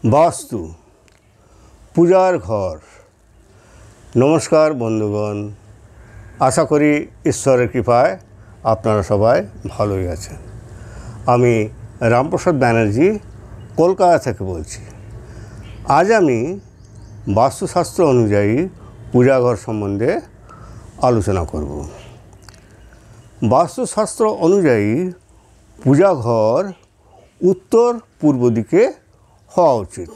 বাস্তু পূজার ঘর। নমস্কার বন্ধুগণ, আশা করি ঈশ্বরের কৃপায় আপনারা সবাই ভালোই আছেন। আমি রামপ্রসাদ ব্যানার্জি কলকাতা থেকে বলছি। আজ আমি বাস্তুশাস্ত্র অনুযায়ী পূজাঘর সম্বন্ধে আলোচনা করব। বাস্তুশাস্ত্র অনুযায়ী পূজাঘর উত্তর পূর্ব দিকে হওয়া উচিত।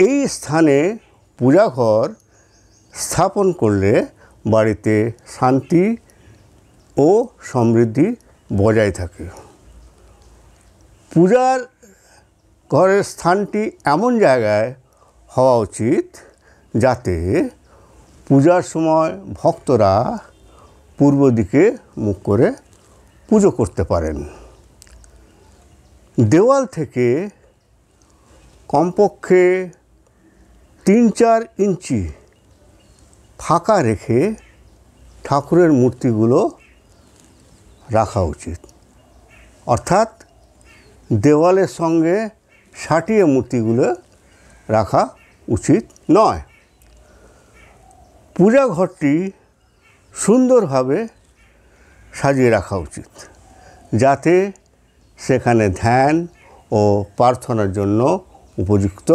এই স্থানে পূজাঘর স্থাপন করলে বাড়িতে শান্তি ও সমৃদ্ধি বজায় থাকে। পূজার ঘরের স্থানটি এমন জায়গায় হওয়া উচিত যাতে পূজার সময় ভক্তরা পূর্ব দিকে মুখ করে পুজো করতে পারেন। দেওয়াল থেকে কমপক্ষে 3-4 ইঞ্চি ফাঁকা রেখে ঠাকুরের মূর্তিগুলো রাখা উচিত, অর্থাৎ দেওয়ালের সঙ্গে সাটিয়ে মূর্তিগুলো রাখা উচিত নয়। পূজা ঘরটি সুন্দরভাবে সাজিয়ে রাখা উচিত যাতে সেখানে ধ্যান ও প্রার্থনার জন্য উপযুক্ত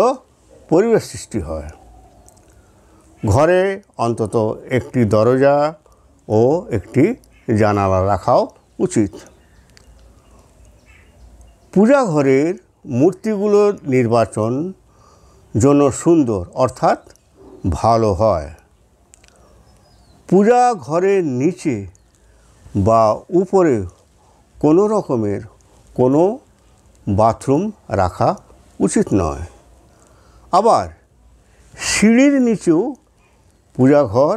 পরিবেশ সৃষ্টি হয়। ঘরে অন্তত একটি দরজা ও একটি জানালা রাখাও উচিত। পূজা ঘরের মূর্তিগুলোর নির্বাচন যেন সুন্দর অর্থাৎ ভালো হয়। পূজা ঘরের নিচে বা উপরে কোনো রকমের কোনো বাথরুম রাখা উচিত নয়। আবার সিঁড়ির নিচেও পূজাঘর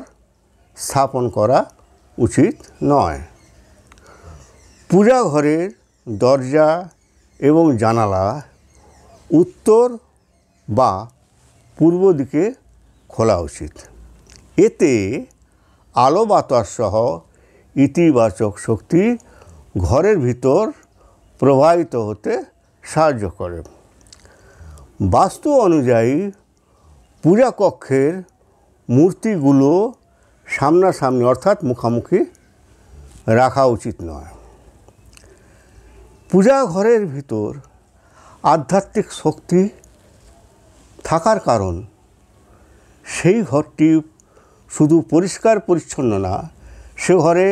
স্থাপন করা উচিত নয়। পূজাঘরের দরজা এবং জানালা উত্তর বা পূর্ব দিকে খোলা উচিত। এতে আলো বাতাস সহ ইতিবাচক শক্তি ঘরের ভিতর প্রবাহিত হতে সাহায্য করে। বাস্তু অনুযায়ী পূজা কক্ষের মূর্তিগুলো সামনাসামনি অর্থাৎ মুখামুখি রাখা উচিত নয়। পূজা ঘরের ভিতর আধ্যাত্মিক শক্তি থাকার কারণ সেই ঘরটি শুধু পরিষ্কার পরিচ্ছন্ন না, সে ঘরে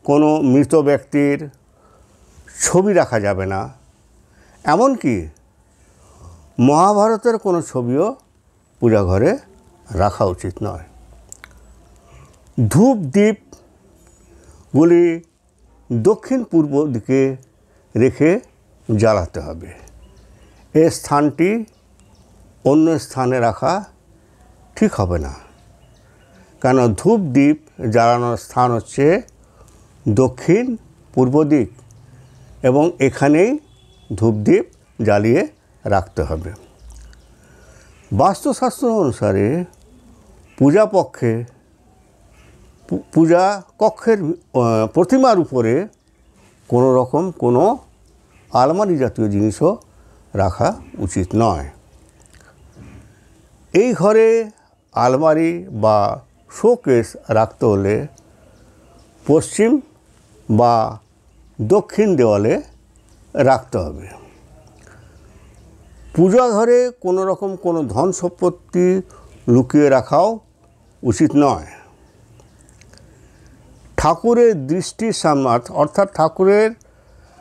কোনো মৃত ব্যক্তির ছবি রাখা যাবে না, এমনকি মহাভারতের কোনো ছবিও পূজা ঘরে রাখা উচিত নয়। ধূপ দ্বীপগুলি দক্ষিণ পূর্ব দিকে রেখে জ্বালাতে হবে। এই স্থানটি অন্য স্থানে রাখা ঠিক হবে না, কেন ধূপ দ্বীপ জ্বালানোর স্থান হচ্ছে দক্ষিণ পূর্ব দিক এবং এখানেই ধূপদীপ জ্বালিয়ে রাখতে হবে। বাস্তুশাস্ত্র অনুসারে পূজা কক্ষের প্রতিমার উপরে কোনো রকম কোনো আলমারি জাতীয় জিনিসও রাখা উচিত নয়। এই ঘরে আলমারি বা শোকেস রাখতে হলে পশ্চিম বা দক্ষিণ দেওয়ালে রাখতে হবে। পূজা ঘরে কোনো রকম কোনো ধন সম্পত্তি লুকিয়ে রাখাও উচিত নয়। ঠাকুরের দৃষ্টির সামনে অর্থাৎ ঠাকুরের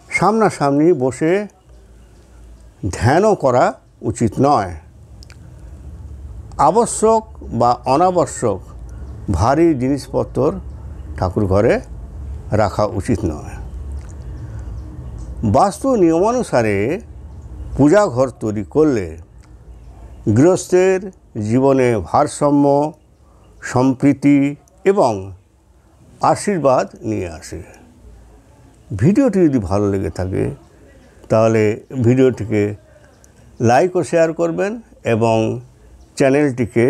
সামনাসামনি বসে ধ্যানও করা উচিত নয়। আবশ্যক বা অনাবশ্যক ভারী জিনিসপত্র ঠাকুর ঘরে রাখা উচিত নয়। বাস্তু নিয়মানুসারে পূজা ঘর তৈরি করলে গৃহস্থের জীবনে ভারসাম্য, সম্প্রীতি এবং আশীর্বাদ নিয়ে আসে। ভিডিওটি যদি ভালো লেগে থাকে তাহলে ভিডিওটিকে লাইক ও শেয়ার করবেন এবং চ্যানেলটিকে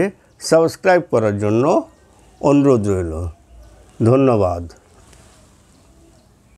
সাবস্ক্রাইব করার জন্য অনুরোধ রইল। ধন্যবাদ।